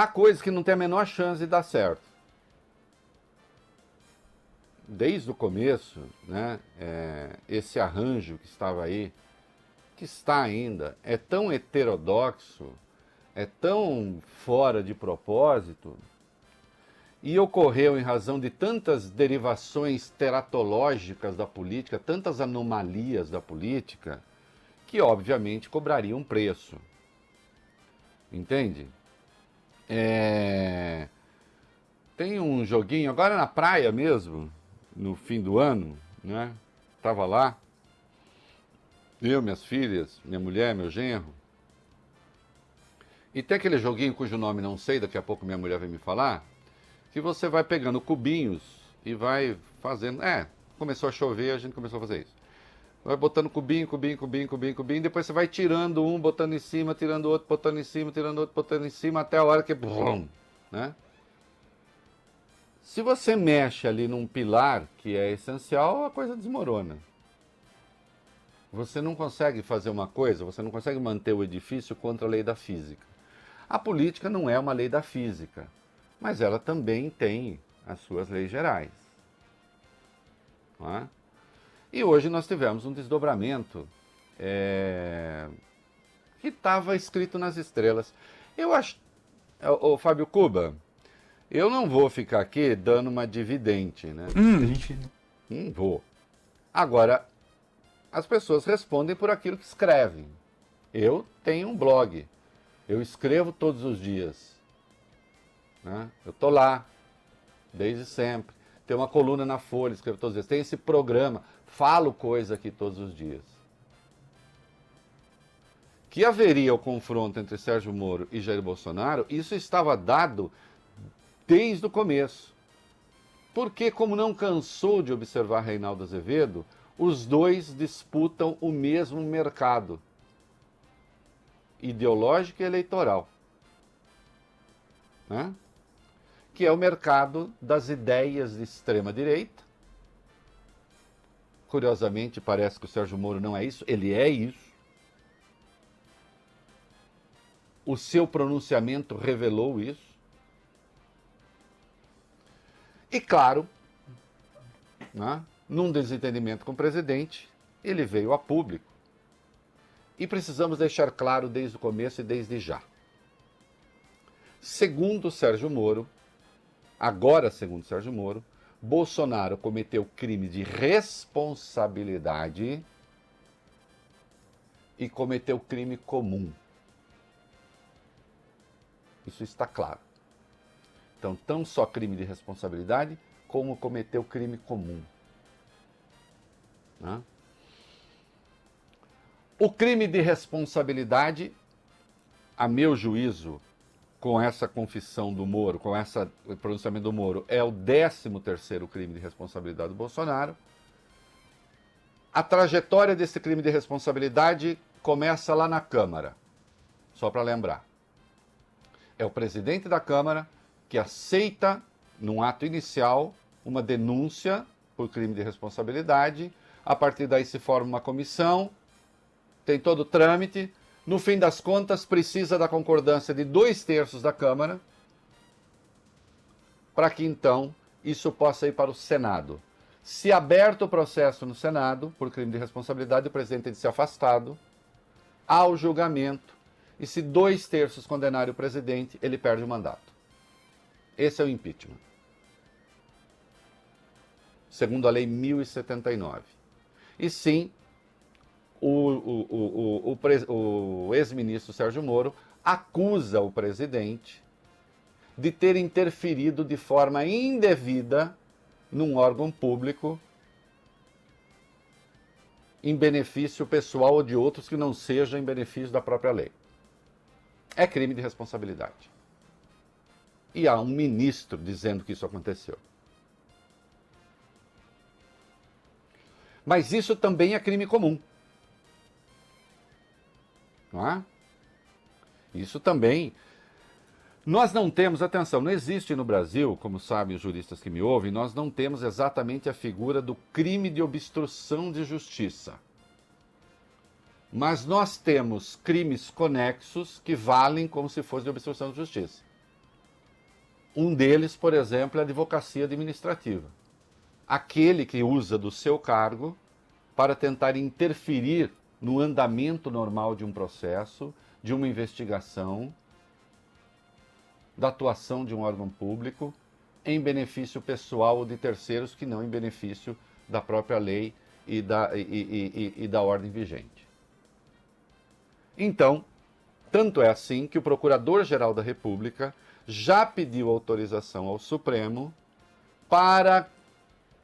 há coisas que não tem a menor chance de dar certo. Desde o começo, né, esse arranjo que estava aí, que está ainda, é tão heterodoxo, é tão fora de propósito, e ocorreu em razão de tantas derivações teratológicas da política, tantas anomalias da política, que obviamente cobraria um preço. Entende? Tem um joguinho, agora na praia mesmo, no fim do ano, né? Tava lá, eu, minhas filhas, minha mulher, meu genro. E tem aquele joguinho cujo nome não sei, daqui a pouco minha mulher vai me falar, que você vai pegando cubinhos e vai fazendo. Começou a chover, a gente começou a fazer isso. Vai botando cubinho, e depois você vai tirando um, botando em cima, tirando outro, botando em cima, tirando outro, botando em cima, até a hora que... Brum, né? Se você mexe ali num pilar que é essencial, a coisa desmorona. Você não consegue fazer uma coisa, você não consegue manter o edifício contra a lei da física. A política não é uma lei da física, mas ela também tem as suas leis gerais. Não é? E hoje nós tivemos um desdobramento que estava escrito nas estrelas. Eu acho, ô Fábio Cuba, eu não vou ficar aqui dando uma dividente, né? A gente... Vou. Agora, as pessoas respondem por aquilo que escrevem. Eu tenho um blog, eu escrevo todos os dias, né? Eu tô lá, desde sempre. Tem uma coluna na Folha, escrevo todos os dias. Tem esse programa, falo coisa aqui todos os dias. Que haveria o confronto entre Sérgio Moro e Jair Bolsonaro, isso estava dado desde o começo. Porque, como não cansou de observar Reinaldo Azevedo, os dois disputam o mesmo mercado ideológico e eleitoral, né? Que é o mercado das ideias de extrema-direita. Curiosamente, parece que o Sérgio Moro não é isso, ele é isso. O seu pronunciamento revelou isso. E claro, né, num desentendimento com o presidente, ele veio a público. E precisamos deixar claro desde o começo e desde já. Segundo Sérgio Moro, agora segundo Sérgio Moro, Bolsonaro cometeu crime de responsabilidade e cometeu crime comum. Isso está claro. Então, não só crime de responsabilidade, como cometeu crime comum. Né? O crime de responsabilidade, a meu juízo, com essa confissão do Moro, com esse pronunciamento do Moro, é o 13º crime de responsabilidade do Bolsonaro. A trajetória desse crime de responsabilidade começa lá na Câmara, só para lembrar. É o presidente da Câmara que aceita, num ato inicial, uma denúncia por crime de responsabilidade. A partir daí se forma uma comissão, tem todo o trâmite. No fim das contas, precisa da concordância de 2/3 da Câmara para que, então, isso possa ir para o Senado. Se aberto o processo no Senado, por crime de responsabilidade, o presidente tem de ser afastado, há o julgamento, e se 2/3 condenarem o presidente, ele perde o mandato. Esse é o impeachment. Segundo a Lei 1079. E sim, o ex-ministro Sérgio Moro acusa o presidente de ter interferido de forma indevida num órgão público em benefício pessoal ou de outros que não seja em benefício da própria lei. É crime de responsabilidade. E há um ministro dizendo que isso aconteceu. Mas isso também é crime comum. Não é? Isso também. Nós não temos, atenção, não existe no Brasil, como sabem os juristas que me ouvem, nós não temos exatamente a figura do crime de obstrução de justiça. Mas nós temos crimes conexos que valem como se fosse de obstrução de justiça. Um deles, por exemplo, é a advocacia administrativa. Aquele que usa do seu cargo para tentar interferir no andamento normal de um processo, de uma investigação, da atuação de um órgão público, em benefício pessoal ou de terceiros, que não em benefício da própria lei e da ordem vigente. Então, tanto é assim que o Procurador-Geral da República já pediu autorização ao Supremo para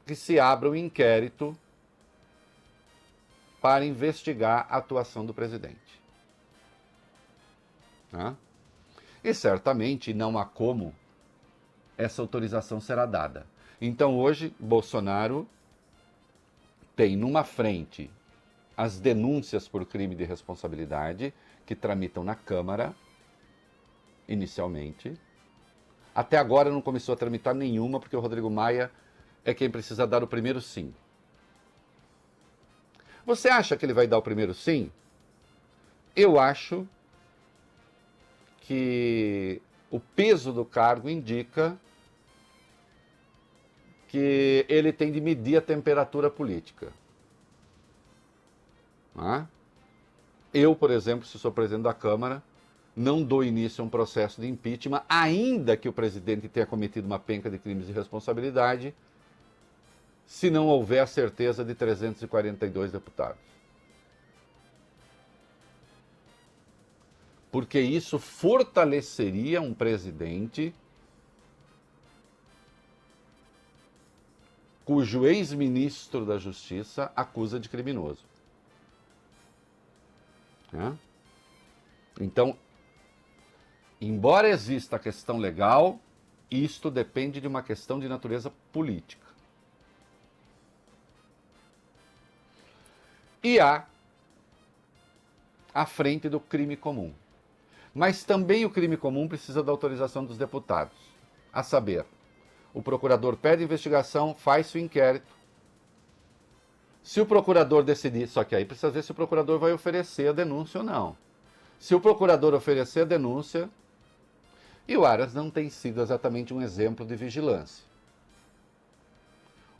que se abra um inquérito para investigar a atuação do presidente. E certamente não há como essa autorização será dada. Então hoje, Bolsonaro tem numa frente as denúncias por crime de responsabilidade que tramitam na Câmara, inicialmente. Até agora não começou a tramitar nenhuma, porque o Rodrigo Maia é quem precisa dar o primeiro sim. Você acha que ele vai dar o primeiro sim? Eu acho que o peso do cargo indica que ele tem de medir a temperatura política. Eu, por exemplo, se sou presidente da Câmara, não dou início a um processo de impeachment, ainda que o presidente tenha cometido uma penca de crimes de responsabilidade, se não houver a certeza de 342 deputados. Porque isso fortaleceria um presidente cujo ex-ministro da Justiça acusa de criminoso. Então, embora exista a questão legal, isto depende de uma questão de natureza política. E há a frente do crime comum. Mas também o crime comum precisa da autorização dos deputados. A saber, o procurador pede investigação, faz o inquérito. Se o procurador decidir, só que aí precisa ver se o procurador vai oferecer a denúncia ou não. Se o procurador oferecer a denúncia, e o Aras não tem sido exatamente um exemplo de vigilância.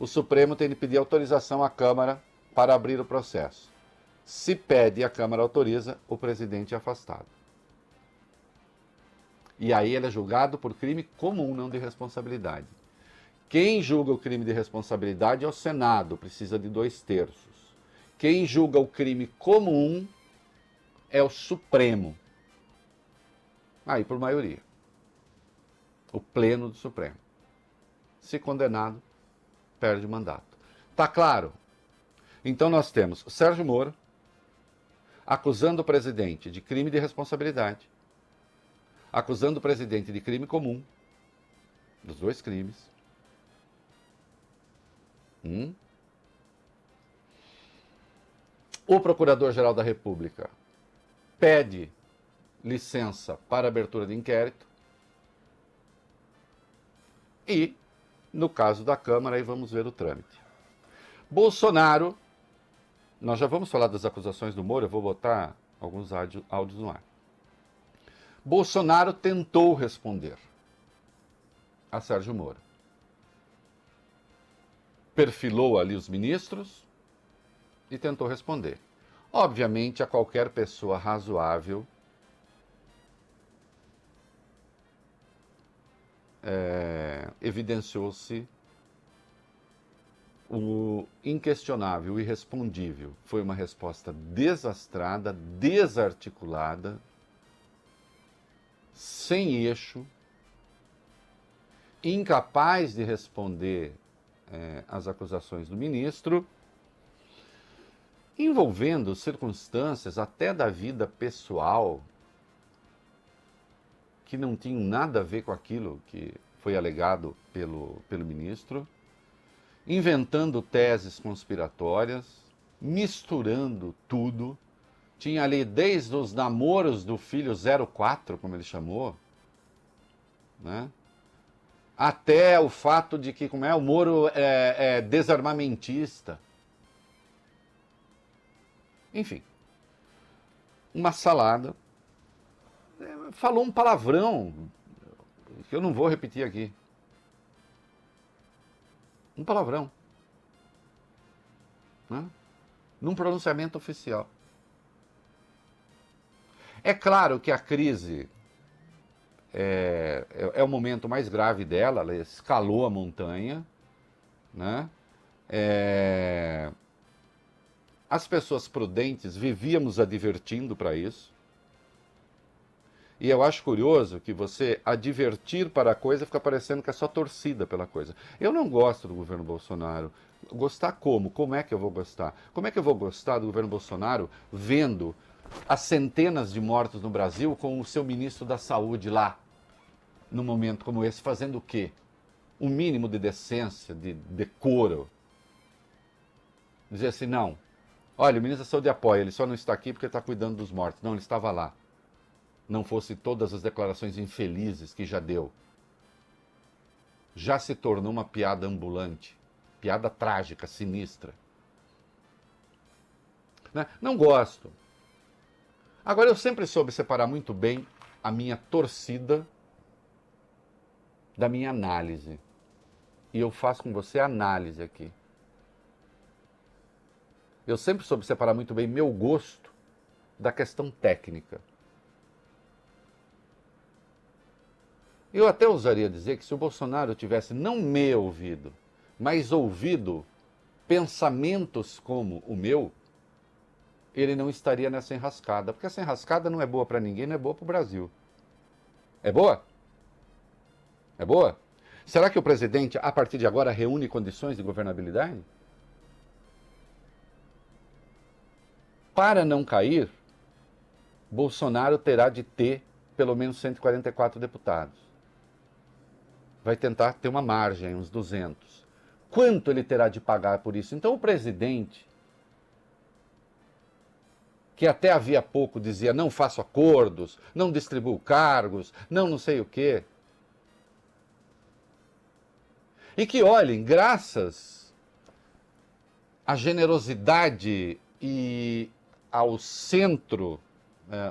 O Supremo tem de pedir autorização à Câmara para abrir o processo. Se pede e a Câmara autoriza, o presidente é afastado. E aí ele é julgado por crime comum, não de responsabilidade. Quem julga o crime de responsabilidade é o Senado, precisa de 2/3. Quem julga o crime comum é o Supremo. Aí por maioria. O pleno do Supremo. Se condenado, perde o mandato. Tá claro? Então nós temos Sérgio Moro acusando o presidente de crime de responsabilidade, acusando o presidente de crime comum, dos dois crimes. O Procurador-Geral da República pede licença para abertura de inquérito. E, no caso da Câmara, aí vamos ver o trâmite. Bolsonaro, nós já vamos falar das acusações do Moro, eu vou botar alguns áudios no ar. Bolsonaro tentou responder a Sérgio Moro. Perfilou ali os ministros e tentou responder. Obviamente, a qualquer pessoa razoável evidenciou-se o inquestionável, o irrespondível. Foi uma resposta desastrada, desarticulada, sem eixo, incapaz de responder às acusações do ministro, envolvendo circunstâncias até da vida pessoal que não tinham nada a ver com aquilo que foi alegado pelo ministro, inventando teses conspiratórias, misturando tudo. Tinha ali desde os namoros do filho 04, como ele chamou, né? Até o fato de que o Moro é desarmamentista. Enfim, uma salada. Falou um palavrão que eu não vou repetir aqui. Um palavrão. Né? Num pronunciamento oficial. É claro que a crise é o momento mais grave dela, ela escalou a montanha, né? As pessoas prudentes vivíamos advertindo para isso. E eu acho curioso que você advertir para a coisa fica parecendo que é só torcida pela coisa. Eu não gosto do governo Bolsonaro. Gostar como? Como é que eu vou gostar? Como é que eu vou gostar do governo Bolsonaro vendo as centenas de mortos no Brasil com o seu ministro da Saúde lá, num momento como esse, fazendo o quê? Um mínimo de decência, de decoro. Dizer assim, não, olha, o ministro da Saúde apoia, ele só não está aqui porque está cuidando dos mortos. Não, ele estava lá. Não fosse todas as declarações infelizes que já deu. Já se tornou uma piada ambulante, piada trágica, sinistra. Né? Não gosto. Agora, eu sempre soube separar muito bem a minha torcida da minha análise. E eu faço com você análise aqui. Eu sempre soube separar muito bem meu gosto da questão técnica. Eu até ousaria dizer que se o Bolsonaro tivesse não me ouvido, mas ouvido pensamentos como o meu, ele não estaria nessa enrascada. Porque essa enrascada não é boa para ninguém, não é boa para o Brasil. É boa? É boa? Será que o presidente, a partir de agora, reúne condições de governabilidade? Para não cair, Bolsonaro terá de ter pelo menos 144 deputados. Vai tentar ter uma margem, uns 200. Quanto ele terá de pagar por isso? Então o presidente, que até havia pouco dizia não faço acordos, não distribuo cargos, não sei o quê. E que olhem, graças à generosidade e ao centro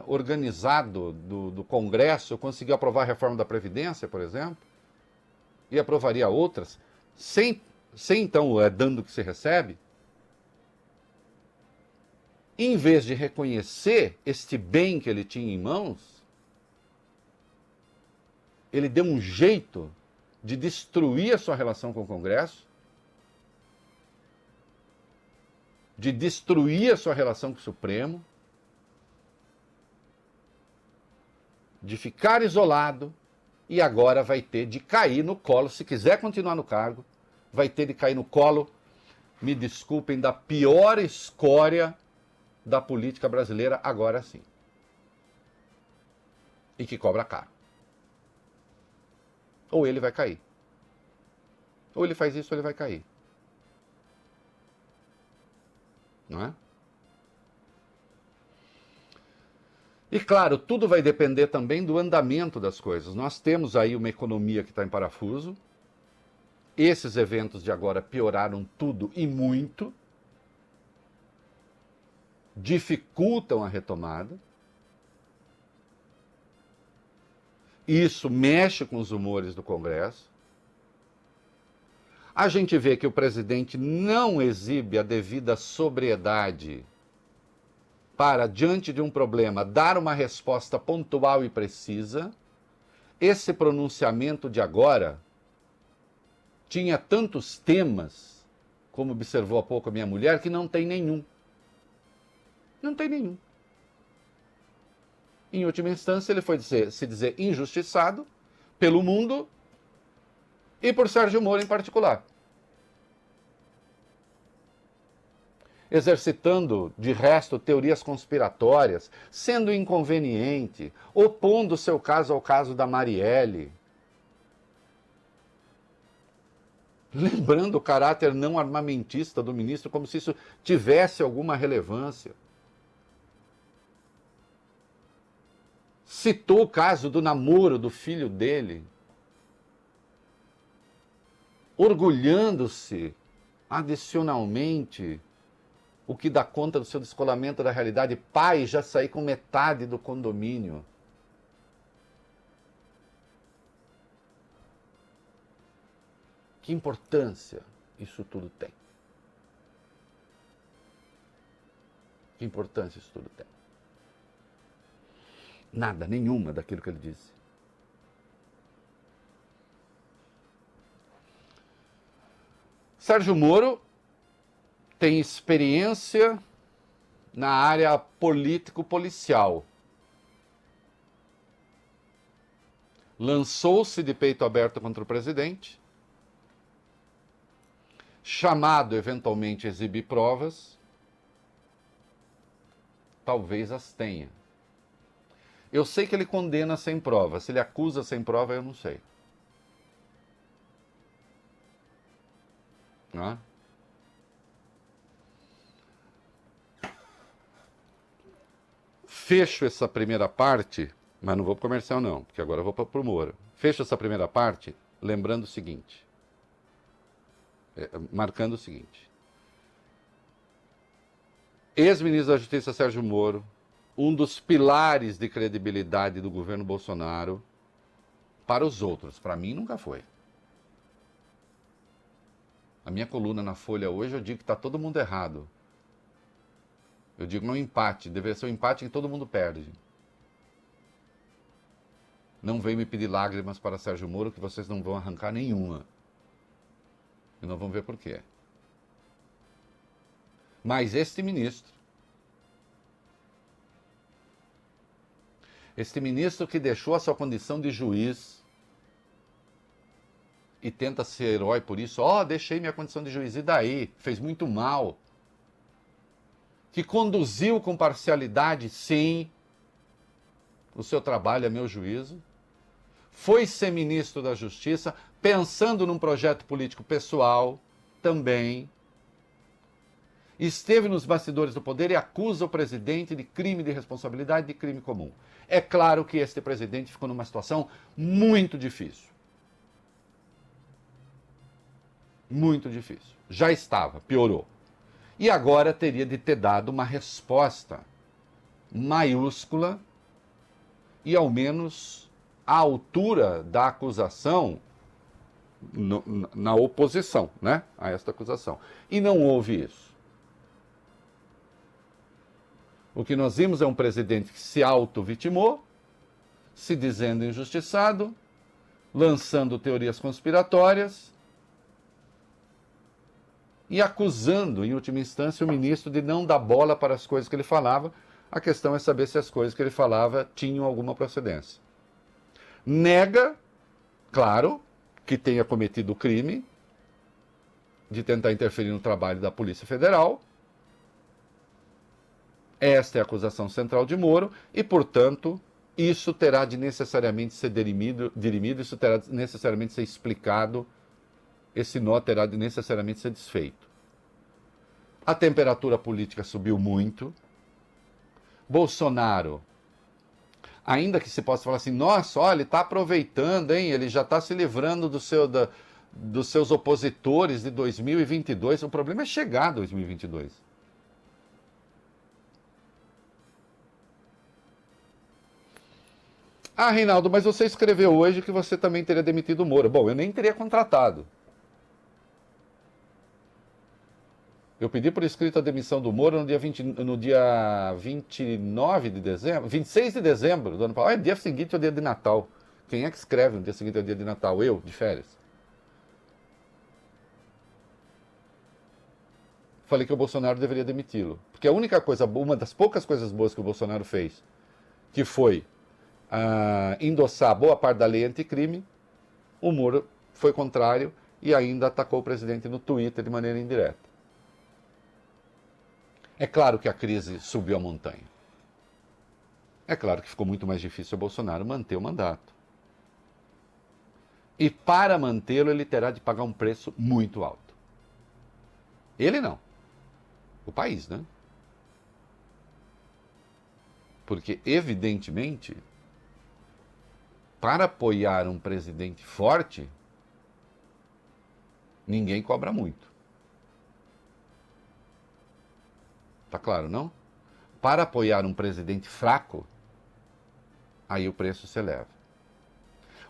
organizado do Congresso, conseguiu aprovar a reforma da Previdência, por exemplo, e aprovaria outras, sem então dando o que se recebe, em vez de reconhecer este bem que ele tinha em mãos, ele deu um jeito de destruir a sua relação com o Congresso, de destruir a sua relação com o Supremo, de ficar isolado, e agora vai ter de cair no colo, se quiser continuar no cargo, vai ter de cair no colo, me desculpem, da pior escória da política brasileira, agora sim. E que cobra caro. Ou ele vai cair. Ou ele faz isso ou ele vai cair. Não é? E claro, tudo vai depender também do andamento das coisas. Nós temos aí uma economia que está em parafuso. Esses eventos de agora pioraram tudo e muito. Dificultam a retomada. Isso mexe com os humores do Congresso. A gente vê que o presidente não exibe a devida sobriedade para, diante de um problema, dar uma resposta pontual e precisa. Esse pronunciamento de agora tinha tantos temas, como observou há pouco a minha mulher, que não tem nenhum. Não tem nenhum. Em última instância, ele foi se dizer injustiçado pelo mundo e por Sérgio Moro em particular. Exercitando, de resto, teorias conspiratórias, sendo inconveniente, opondo seu caso ao caso da Marielle. Lembrando o caráter não armamentista do ministro, como se isso tivesse alguma relevância. Citou o caso do namoro do filho dele, orgulhando-se, adicionalmente, o que dá conta do seu descolamento da realidade. Pai, já saí com metade do condomínio. Que importância isso tudo tem? Que importância isso tudo tem? Nada, nenhuma daquilo que ele disse. Sérgio Moro tem experiência na área político-policial. Lançou-se de peito aberto contra o presidente, chamado eventualmente a exibir provas, talvez as tenha. Eu sei que ele condena sem prova, se ele acusa sem prova, eu não sei. Não é? Fecho essa primeira parte, mas não vou para o comercial não, porque agora eu vou para o Moro. Fecho essa primeira parte lembrando o seguinte, marcando o seguinte. Ex-ministro da Justiça Sérgio Moro, um dos pilares de credibilidade do governo Bolsonaro para os outros, para mim nunca foi. A minha coluna na Folha hoje eu digo que está todo mundo errado. Eu digo não empate, deveria ser um empate em que todo mundo perde. Não vem me pedir lágrimas para Sérgio Moro que vocês não vão arrancar nenhuma. E não vão ver por quê. Mas este ministro que deixou a sua condição de juiz e tenta ser herói por isso, deixei minha condição de juiz, e daí? Fez muito mal. Que conduziu com parcialidade, sim, o seu trabalho, a meu juízo. Foi ser ministro da Justiça, pensando num projeto político pessoal, também. Esteve nos bastidores do poder e acusa o presidente de crime de responsabilidade, de crime comum. É claro que este presidente ficou numa situação muito difícil. Muito difícil. Já estava, piorou. E agora teria de ter dado uma resposta maiúscula e ao menos à altura da acusação na oposição, né, a esta acusação. E não houve isso. O que nós vimos é um presidente que se auto-vitimou, se dizendo injustiçado, lançando teorias conspiratórias e acusando, em última instância, o ministro de não dar bola para as coisas que ele falava. A questão é saber se as coisas que ele falava tinham alguma procedência. Nega, claro, que tenha cometido o crime de tentar interferir no trabalho da Polícia Federal. Esta é a acusação central de Moro e, portanto, isso terá de necessariamente ser dirimido, isso terá de necessariamente ser explicado, esse nó terá de necessariamente ser desfeito. A temperatura política subiu muito. Bolsonaro, ainda que se possa falar assim, nossa, olha, ele está aproveitando, hein? Ele já está se livrando dos seus opositores de 2022. O problema é chegar a 2022. Ah, Reinaldo, mas você escreveu hoje que você também teria demitido o Moro. Bom, eu nem teria contratado. Eu pedi por escrito a demissão do Moro no dia 29 de dezembro, 26 de dezembro do ano passado. Dia seguinte é o dia de Natal. Quem é que escreve no dia seguinte é o dia de Natal? Eu, de férias. Falei que o Bolsonaro deveria demiti-lo. Porque a única coisa, uma das poucas coisas boas que o Bolsonaro fez, que foi endossar boa parte da lei anticrime, o Moro foi contrário e ainda atacou o presidente no Twitter de maneira indireta. É claro que a crise subiu a montanha. É claro que ficou muito mais difícil o Bolsonaro manter o mandato. E para mantê-lo, ele terá de pagar um preço muito alto. Ele não. O país, né? Porque, evidentemente, para apoiar um presidente forte, ninguém cobra muito. Tá claro, não? Para apoiar um presidente fraco, aí o preço se eleva.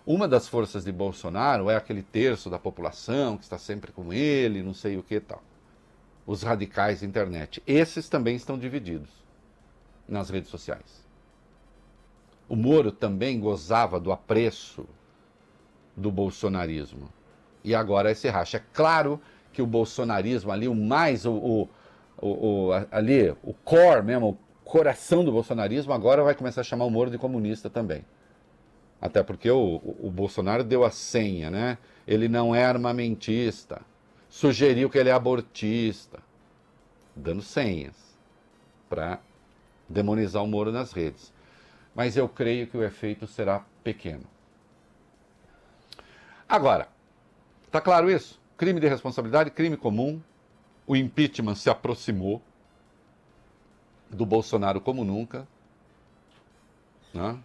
Uma das forças de Bolsonaro é aquele terço da população que está sempre com ele, não sei o que e tal. Os radicais da internet. Esses também estão divididos nas redes sociais. O Moro também gozava do apreço do bolsonarismo. E agora esse racha. É claro que o bolsonarismo ali, ali, o core mesmo, o coração do bolsonarismo, agora vai começar a chamar o Moro de comunista também. Até porque o Bolsonaro deu a senha, né? Ele não é armamentista. Sugeriu que ele é abortista. Dando senhas para demonizar o Moro nas redes. Mas eu creio que o efeito será pequeno. Agora, tá claro isso? Crime de responsabilidade, crime comum. O impeachment se aproximou do Bolsonaro como nunca, né?